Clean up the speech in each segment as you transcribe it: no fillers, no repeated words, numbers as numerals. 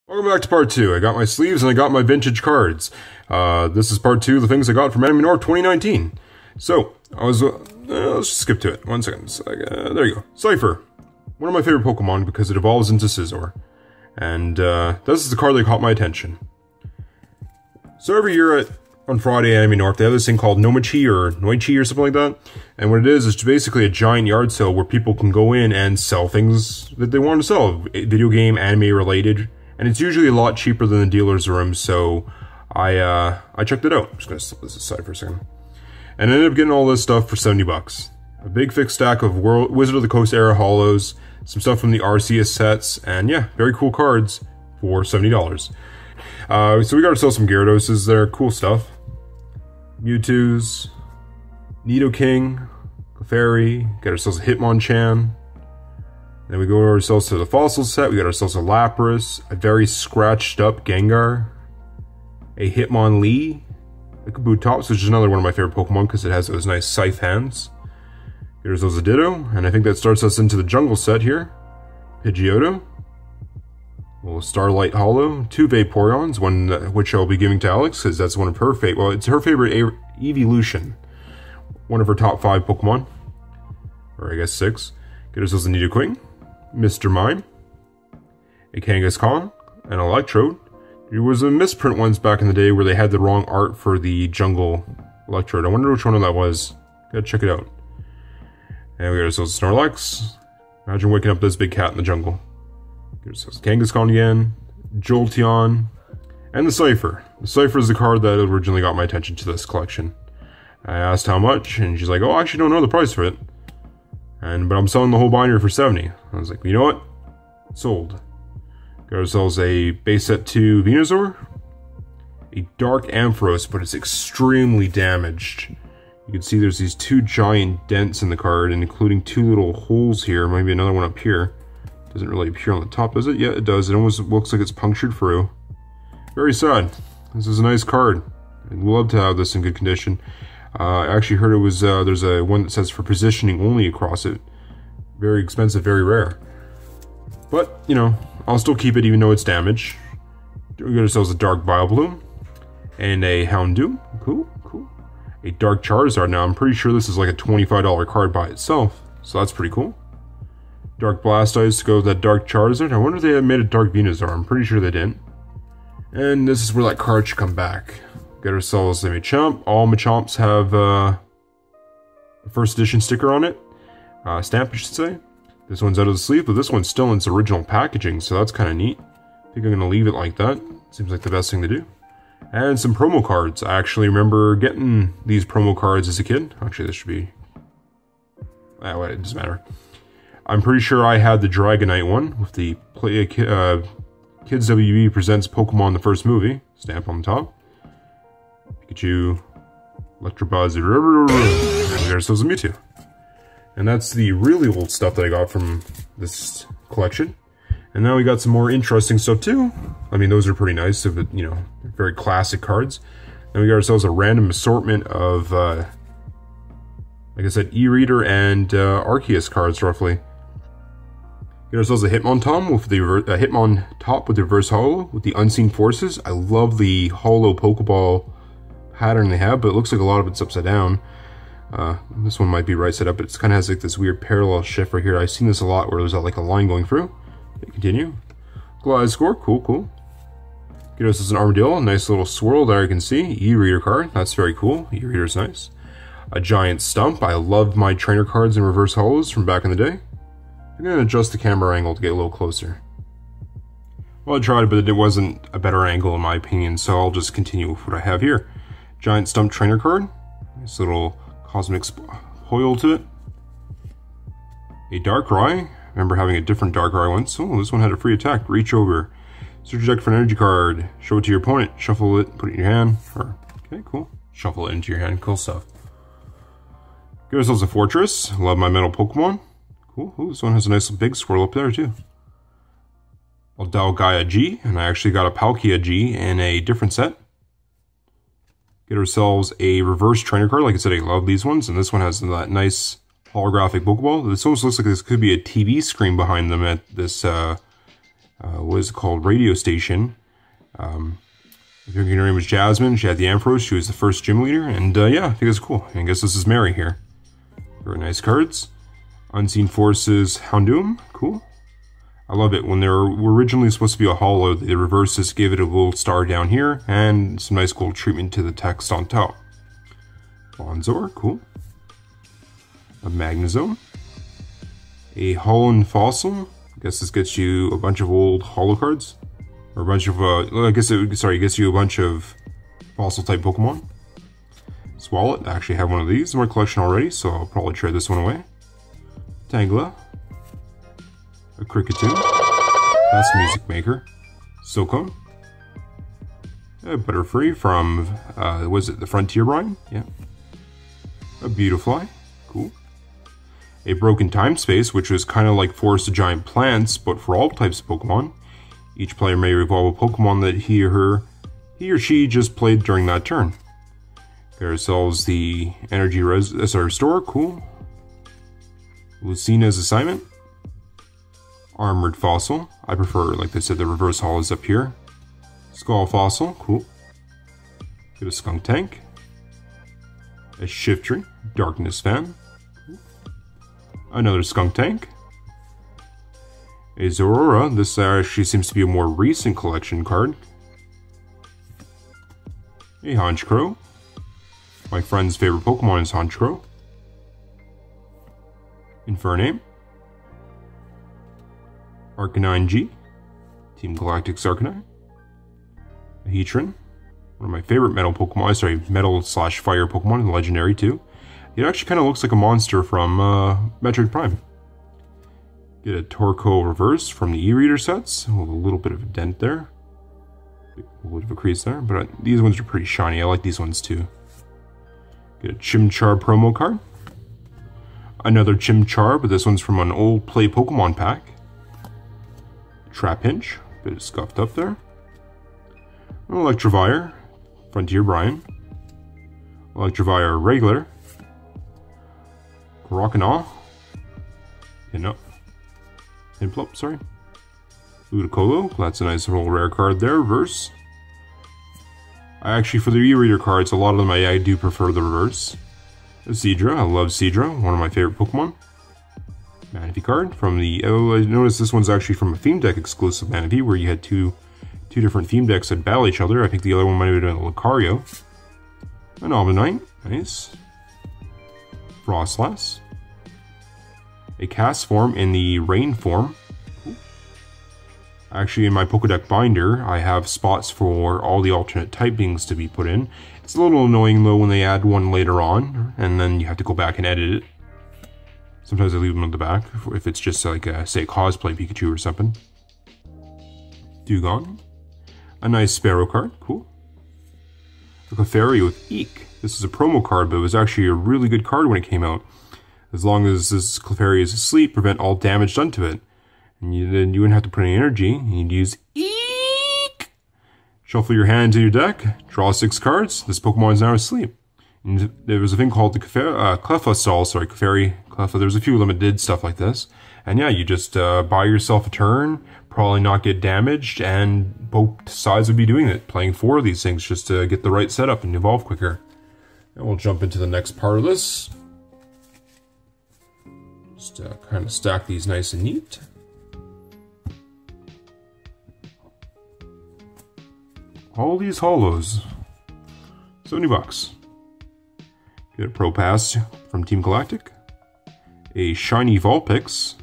Welcome back to part 2. I got my sleeves and I got my vintage cards. This is part 2 of the things I got from AN19 2019. So, let's just skip to it. 1 second. There you go. Cypher. One of my favorite Pokemon because it evolves into Scizor. And this is the card that caught my attention. So every year on Friday at Anime North, they have this thing called Nomichi or Noichi or something like that. And what it is basically a giant yard sale where people can go in and sell things that they want to sell. Video game, anime related. And it's usually a lot cheaper than the dealer's room, so I checked it out. I'm just going to slip this aside for a second. And I ended up getting all this stuff for 70 bucks. A big thick stack of Wizard of the Coast era holos, some stuff from the Arceus sets, and yeah, very cool cards for $70. So we got ourselves some Gyarados. They're cool stuff. Mewtwo's, Nidoking, Clefairy, got ourselves a Hitmonchan. Then we go ourselves to the fossil set. We got ourselves a Lapras, a very scratched up Gengar, a Hitmonlee, a Kabutops, which is another one of my favorite Pokemon because it has those nice scythe hands. Get ourselves a Ditto, and I think that starts us into the jungle set here. Pidgeotto, a little Starlight Holo, 2 Vaporeons, one which I'll be giving to Alex because that's one of her favorite. Well, it's her favorite evolution. One of her top 5 Pokemon, or I guess 6. Get ourselves a Nidoking, Mr. Mime, a Kangaskhan, an Electrode. There was a misprint once back in the day where they had the wrong art for the jungle Electrode. I wonder which one of that was. Gotta check it out. And we got ourselves a Snorlax. Imagine waking up this big cat in the jungle. Get ourselves a Kangaskhan again, Jolteon, and the Cypher. The Cypher is the card that originally got my attention to this collection. I asked how much, and she's like, oh, I actually don't know the price for it. But I'm selling the whole binder for 70. I was like, you know what? Sold. Got ourselves a base set 2 Venusaur. A Dark Ampharos, but it's extremely damaged. You can see there's these 2 giant dents in the card, including 2 little holes here. Maybe another one up here. Doesn't really appear on the top, does it? Yeah, it does. It almost looks like it's punctured through. Very sad. This is a nice card. I'd love to have this in good condition. I actually heard it was, there's a one that says for positioning only across it. Very expensive, very rare. But, you know, I'll still keep it even though it's damaged. We got ourselves a Dark Vileplume. And a Houndoom. Cool, cool. A Dark Charizard. Now, I'm pretty sure this is like a $25 card by itself. So that's pretty cool. Dark Blastoise to go with that Dark Charizard. I wonder if they had made a Dark Venusaur. I'm pretty sure they didn't. And this is where that card should come back. Get ourselves a Machamp. All Machamps have a first edition sticker on it. Stamp, I should say. This one's out of the sleeve, but this one's still in its original packaging, so that's kind of neat. I think I'm going to leave it like that. Seems like the best thing to do. And some promo cards. I actually remember getting these promo cards as a kid. Actually, this should be... well, it doesn't matter. I'm pretty sure I had the Dragonite one with the Kids WB Presents Pokemon the First Movie. Stamp on the top. Pikachu, Electabuzz, and we got ourselves a Mewtwo. And that's the really old stuff that I got from this collection. And now we got some more interesting stuff too. I mean, those are pretty nice, so that, you know, very classic cards. Then we got ourselves a random assortment of, like I said, E-Reader and Arceus cards, roughly. Get ourselves a Hitmontop with the Hitmontop with the Reverse Holo with the Unseen Forces. I love the Holo Pokeball pattern they have, but it looks like a lot of it's upside down. This one might be right side up, but it kind of has like this weird parallel shift right here. I've seen this a lot where there's like a line going through. Okay, continue. Gliscor, cool, cool. Get us as an Armadillo, a nice little swirl there you can see. E-Reader card, that's very cool. E-Reader's nice. A Giant Stump. I love my trainer cards in reverse holos from back in the day. I'm going to adjust the camera angle to get a little closer. Well, I tried, but it wasn't a better angle in my opinion, so I'll just continue with what I have here. Giant Stump trainer card. Nice little cosmic foil to it. A Darkrai. Remember having a different Darkrai once. Oh, this one had a free attack. Reach over. Search your deck for an energy card. Show it to your opponent. Shuffle it. Put it in your hand. Okay, cool. Shuffle it into your hand. Cool stuff. Give ourselves a Fortress. Love my metal Pokemon. Cool. Ooh, this one has a nice big swirl up there too. A Dalgaia G. And I actually got a Palkia G in a different set. Get ourselves a reverse trainer card. Like I said, I love these ones. And this one has that nice holographic Pokeball. This almost looks like this could be a TV screen behind them at this what is it called? Radio station. I think her name was Jasmine. She had the Ampharos. She was the first gym leader. And yeah, I think that's cool. I guess this is Mary here. Very nice cards. Unseen Forces Houndoom. Cool. I love it. When they were originally supposed to be a holo, they reversed this, gave it a little star down here, and some nice gold treatment to the text on top. Bonzor. Cool. A Magnezone. A Holland Fossil. I guess this gets you a bunch of old holo cards. Or a bunch of, I guess it gets you a bunch of fossil-type Pokemon. Swalot, I actually have one of these in my collection already, so I'll probably trade this one away. Tangela. A Kricketune. That's Music Maker. Silcone. A Butterfree from, was it the Frontier Brine? Yeah. A Beautifly. Cool. A Broken Time Space, which was kind of like Forest of Giant Plants, but for all types of Pokemon. Each player may evolve a Pokemon that he or she just played during that turn. Get ourselves the Energy Restore, cool. Lucina's Assignment. Armored Fossil. I prefer, like they said, the reverse holo is up here. Skull Fossil, cool. Get a Skunk Tank. A Shiftry, Darkness Fan. Another Skunk Tank. A Zorora. This actually seems to be a more recent collection card. A Honchkrow. My friend's favorite Pokemon is Honchkrow. Infernape. Arcanine G. Team Galactic's Arcanine. A Heatran. One of my favorite metal Pokemon. Sorry, metal/fire Pokemon, legendary too. It actually kind of looks like a monster from Metroid Prime. Get a Torkoal Reverse from the E-Reader sets. With a little bit of a dent there. A little bit of a crease there, but these ones are pretty shiny. I like these ones too. Get a Chimchar promo card. Another Chimchar, but this one's from an old Play Pokemon pack. Trapinch, bit of scuffed up there. An Electivire, Frontier Brine. Electivire Regular. Croconaw. Piplup, sorry. Ludicolo, that's a nice little rare card there, reverse. Actually, for the E-Reader cards, a lot of them I do prefer the reverse. A Seadra, I love Seadra, one of my favorite Pokemon. Manaphy card from the, I noticed this one's actually from a theme deck exclusive Manaphy, where you had two different theme decks that battle each other. I think the other one might have been a Lucario. An Omanyte, nice. Frostlass. A Castform in the Rain form. Actually, in my Pokédex binder, I have spots for all the alternate typings to be put in. It's a little annoying though when they add one later on, and then you have to go back and edit it. Sometimes I leave them at the back, if it's just like, say, a cosplay Pikachu or something. Dewgong. A nice Sparrow card, cool. A Clefairy with Eek. This is a promo card, but it was actually a really good card when it came out. As long as this Clefairy is asleep, prevent all damage done to it. And then you wouldn't have to put any energy. You'd use Eek! Shuffle your hand into your deck, draw 6 cards. This Pokemon is now asleep. And there was a thing called the Clefairy. There's a few of them that did stuff like this. And yeah, you just buy yourself a turn, probably not get damaged, and both sides would be doing it. Playing 4 of these things just to get the right setup and evolve quicker. And we'll jump into the next part of this. Just kind of stack these nice and neat. All these holos. $70. Get a Pro Pass from Team Galactic. A shiny Vulpix.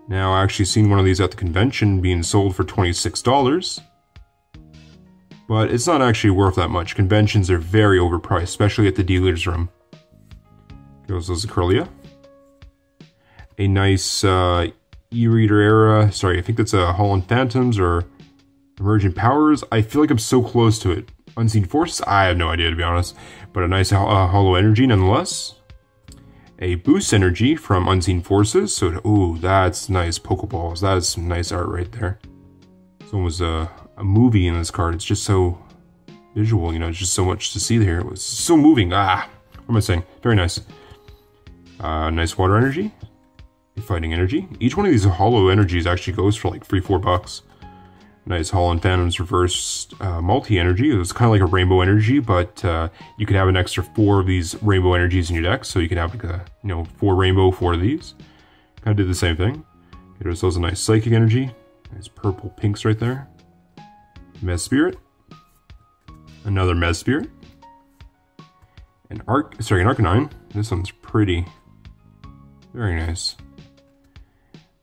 Now, I actually seen one of these at the convention being sold for $26. But it's not actually worth that much. Conventions are very overpriced, especially at the dealer's room. Goes as a Kirlia. A nice E-Reader era. Sorry, I think that's a Holland Phantoms or Emergent Powers. I feel like I'm so close to it. Unseen Forces? I have no idea, to be honest. But a nice Holo Energy nonetheless. A Boost Energy from Unseen Forces. So, ooh, that's nice Pokeballs. That is some nice art right there. It's almost a movie in this card. It's just so visual, you know, it's just so much to see here. It was so moving. What am I saying? Very nice. Nice Water Energy. A Fighting Energy. Each one of these Holo Energies actually goes for like $3-4. Nice Holland Phantom's reverse multi-energy. It was kind of like a rainbow energy, but you could have an extra 4 of these rainbow energies in your deck, so you could have like a, 4 rainbow, 4 of these. Kind of did the same thing. Get ourselves a nice psychic energy. Nice purple pinks right there. Mez Spirit. Another Mez Spirit. An Arcanine. This one's pretty. Very nice.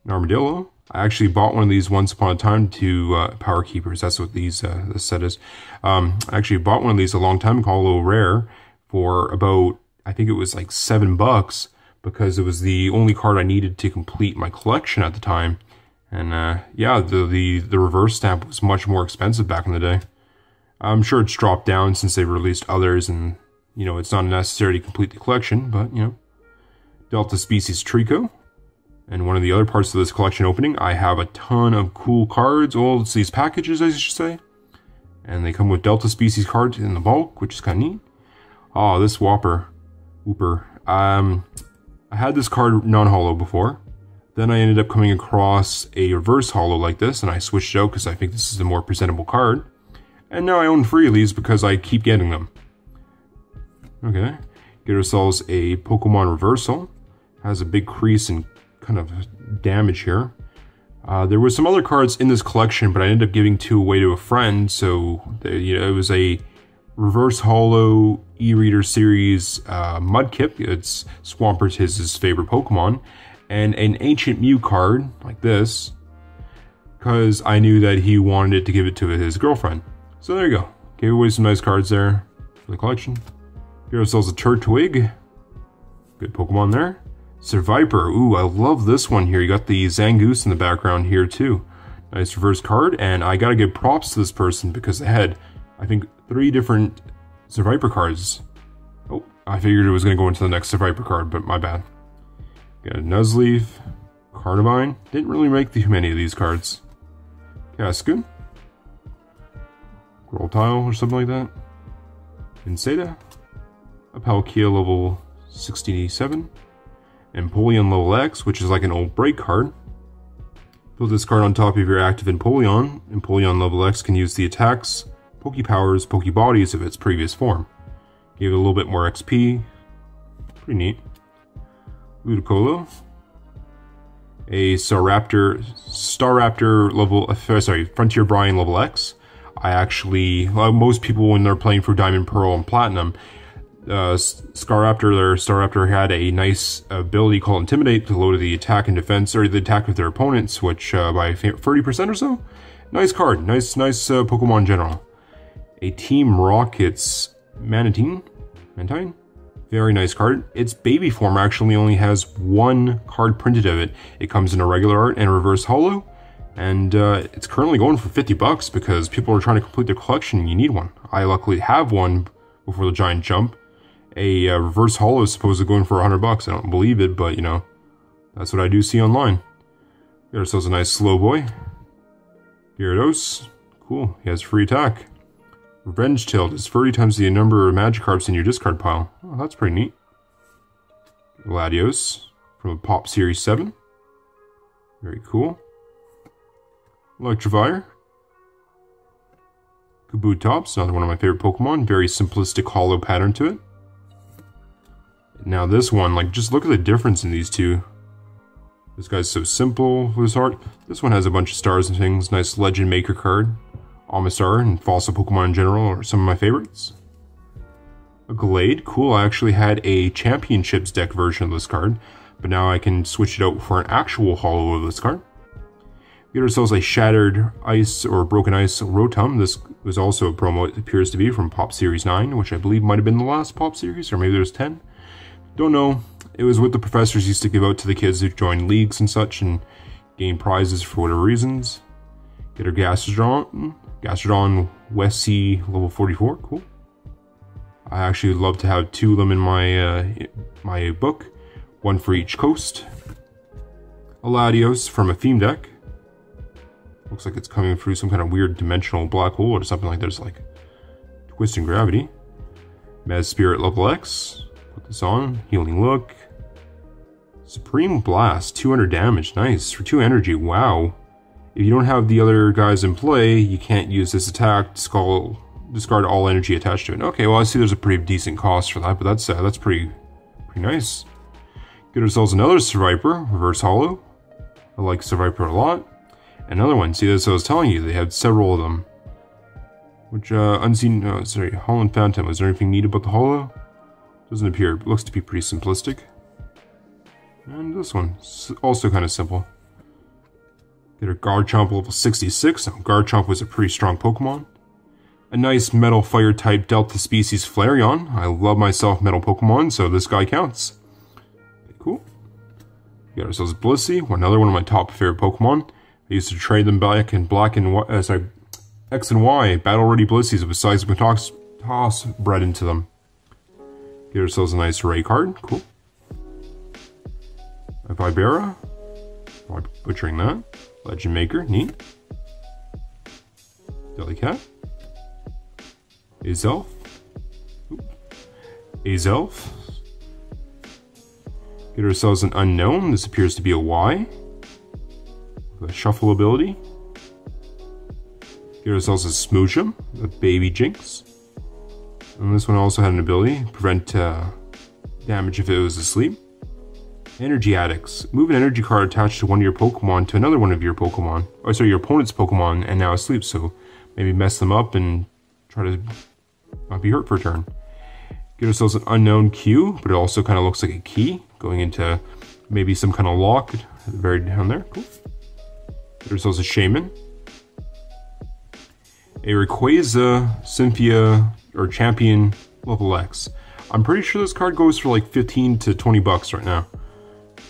An Armadillo. I actually bought one of these once upon a time to Power Keepers. That's what these this set is. I actually bought one of these a long time ago, a little rare, for about, I think it was like $7, because it was the only card I needed to complete my collection at the time. And yeah, the reverse stamp was much more expensive back in the day. I'm sure it's dropped down since they released others, and it's not necessary to complete the collection, but Delta Species Trico. And one of the other parts of this collection opening, I have a ton of cool cards. Well, it's these packages, I should say. And they come with Delta Species cards in the bulk, which is kind of neat. Oh, this Wooper. I had this card non-holo before. Then I ended up coming across a reverse holo like this, and I switched it out because I think this is a more presentable card. And now I own 3 of these because I keep getting them. Okay. Get ourselves a Pokemon Reversal. Has a big crease and kind of damage here. There was some other cards in this collection, but I ended up giving 2 away to a friend, so it was a Reverse Holo E-Reader Series Mudkip. It's Swampert, his favorite Pokemon, and an Ancient Mew card, like this, because I knew that he wanted it to give it to his girlfriend. So there you go. Gave away some nice cards there for the collection. Get ourselves a Turtwig. Good Pokemon there. Survivor. Ooh, I love this one here. You got the Zangoose in the background here too. Nice reverse card, and I gotta give props to this person because they had, I think, 3 different Survivor cards. Oh, I figured it was gonna go into the next Survivor card, but my bad. Got a Nuzleaf, Carnivine. Didn't really make too many of these cards. Cascoon. Groltile or something like that. Inseda. A Palkia level 67. Empoleon level X, which is like an old break card. Put this card on top of your active Empoleon. Empoleon level X can use the attacks, Pokepowers, Pokebodies of its previous form. Gave it a little bit more XP. Pretty neat. Ludicolo. A Staraptor level, Frontier Brine level X. I actually, most people when they're playing for Diamond, Pearl, and Platinum, Staraptor had a nice ability called Intimidate to lower the attack and defense, or the attack of their opponents, which by 30% or so. Nice card, nice Pokemon in general. A Team Rocket's Mantine, very nice card. Its baby form actually only has 1 card printed of it. It comes in a regular art and a reverse holo, and it's currently going for $50 because people are trying to complete their collection and you need one. I luckily have one before the giant jump. A reverse holo is supposed to go in for $100. I don't believe it, but that's what I do see online. Got ourselves a nice Slowboy. Gyarados. Cool, he has free attack. Revenge Tilt is 30 times the number of Magikarps in your discard pile. Oh, that's pretty neat. Latios from Pop Series 7. Very cool. Electivire. Kabutops, another one of my favorite Pokemon. Very simplistic holo pattern to it. Now this one, just look at the difference in these two. This guy's so simple with his art. This one has a bunch of stars and things. Nice Legend Maker card. Omastar and Fossil Pokemon in general are some of my favorites. A Glade, cool. I actually had a Championships deck version of this card, but now I can switch it out for an actual holo of this card. We get ourselves a Shattered Ice or Broken Ice Rotom. This was also a promo, it appears to be, from Pop Series 9, which I believe might have been the last Pop Series, or maybe there's 10. Don't know. It was what the professors used to give out to the kids who joined leagues and such and gain prizes for whatever reasons. Get our Gastrodon West Sea level 44. Cool. I actually would love to have 2 of them in my book. 1 for each coast. A Latios from a theme deck. Looks like it's coming through some kind of weird dimensional black hole or something like there's like twisting gravity. Mez Spirit level X. Put this on. Healing Look. Supreme Blast. 200 damage. Nice. For 2 energy. Wow. If you don't have the other guys in play, you can't use this attack, discard all energy attached to it. Okay, well I see there's a pretty decent cost for that, but that's pretty nice. Get ourselves another Survivor, Reverse Hollow. I like Survivor a lot. Another one, see this I was telling you, they had several of them. Which, Unseen, no, sorry, Holland Phantom, was there anything neat about the Hollow? Doesn't appear, but looks to be pretty simplistic. And this one, also kind of simple. Get a Garchomp level 66, now Garchomp was a pretty strong Pokemon. A nice Metal Fire type Delta Species Flareon. I love myself Metal Pokemon, so this guy counts. Okay, cool. We got ourselves Blissey, another one of my top favorite Pokemon. I used to trade them back in X and Y, battle-ready Blissies with Seismic Toss bred into them. Get ourselves a nice Ray card, cool. A Vibera, I'm butchering that. Legend Maker, neat. Delicat. Azelf. Azelf. Get ourselves an Unknown, this appears to be a Y. With a Shuffle ability. Get ourselves a Smoochum, a Baby Jinx. And this one also had an ability, prevent damage if it was asleep. Energy Addicts. Move an energy card attached to one of your Pokemon to another one of your Pokemon. Oh, sorry, your opponent's Pokemon and now asleep, so maybe mess them up and try to not be hurt for a turn. Get ourselves an Unknown Q, but it also kind of looks like a key, going into maybe some kind of lock at the very down there. Cool. Get ourselves a Shaman. A Rayquaza Cynthia, or Champion level X. I'm pretty sure this card goes for like 15 to 20 bucks right now.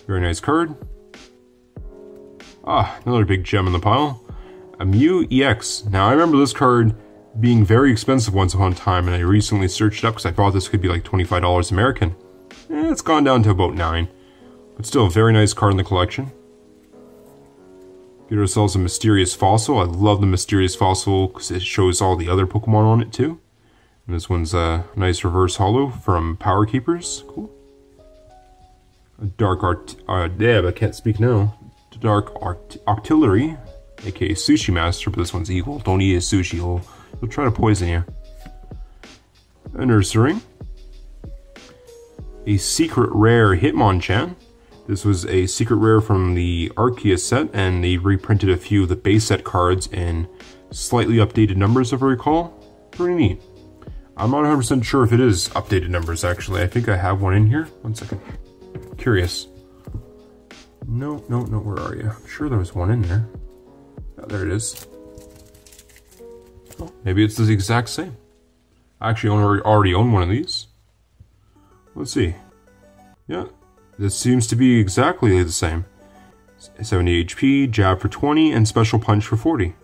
Very nice card. Ah, another big gem in the pile. A Mew EX. Now I remember this card being very expensive once upon a time, and I recently searched it up because I thought this could be like $25 American. It's gone down to about $9. But still a very nice card in the collection. Get ourselves a Mysterious Fossil. I love the Mysterious Fossil because it shows all the other Pokemon on it too. And this one's a nice Reverse Hollow from Power Keepers. Cool. A Dark I can't speak now. Dark Octillery, aka Sushi Master, but this one's evil. Don't eat his sushi, he'll try to poison you. A Nursery. A Secret Rare Hitmonchan. This was a secret rare from the Arceus set, and they reprinted a few of the base set cards in slightly updated numbers, if I recall. Pretty neat. I'm not 100% sure if it is updated numbers, actually. I think I have one in here. One second. Curious. No, where are you? I'm sure there was one in there. Oh, there it is. Oh, maybe it's the exact same. I actually already own one of these. Let's see. Yeah. This seems to be exactly the same. 70 HP, Jab for 20, and Special Punch for 40.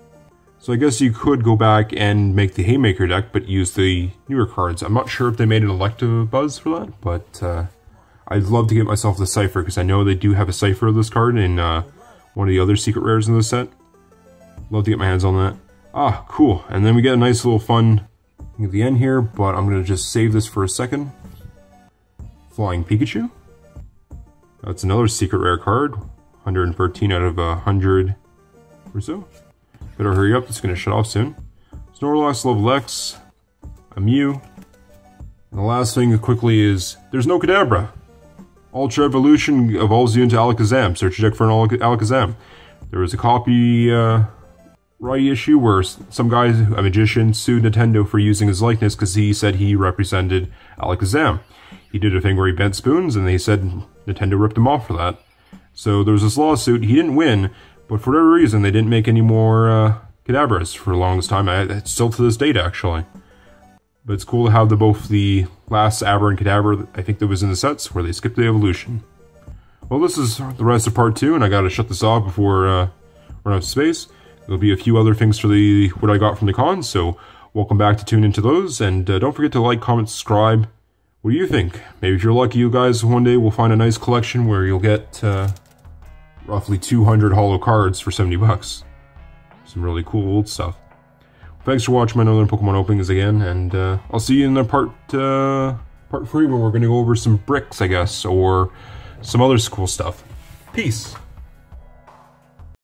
So I guess you could go back and make the Haymaker deck, but use the newer cards. I'm not sure if they made an Electabuzz for that, but I'd love to get myself the Cypher, because I know they do have a Cypher of this card in one of the other secret rares in the set. Love to get my hands on that. Ah, cool. And then we get a nice little fun thing at the end here, but I'm going to just save this for a second. Flying Pikachu. That's another secret rare card. 113 out of 100 or so. Better hurry up, it's going to shut off soon. Snorlax level X. A Mew. And the last thing quickly is, there's no Kadabra. Ultra Evolution evolves you into Alakazam. Search your deck for an Alakazam. There was a copy issue where some guy, a magician, sued Nintendo for using his likeness because he said he represented Alakazam. He did a thing where he bent spoons, and they said Nintendo ripped him off for that. So there was this lawsuit. He didn't win, but for whatever reason, they didn't make any more Kadabras for the longest time. It's still to this date, actually. But it's cool to have both the last Aber and Kadabra, I think that was in the sets, where they skipped the evolution. Well, this is the rest of part 2, and I gotta shut this off before running out of space. There'll be a few other things for what I got from the con, so welcome back to tune into those, and don't forget to like, comment, subscribe. What do you think? Maybe if you're lucky, you guys one day will find a nice collection where you'll get roughly 200 holo cards for 70 bucks. Some really cool old stuff. Thanks for watching my Northern Pokemon openings again, and I'll see you in the part 3 where we're going to go over some bricks, I guess, or some other cool stuff. Peace!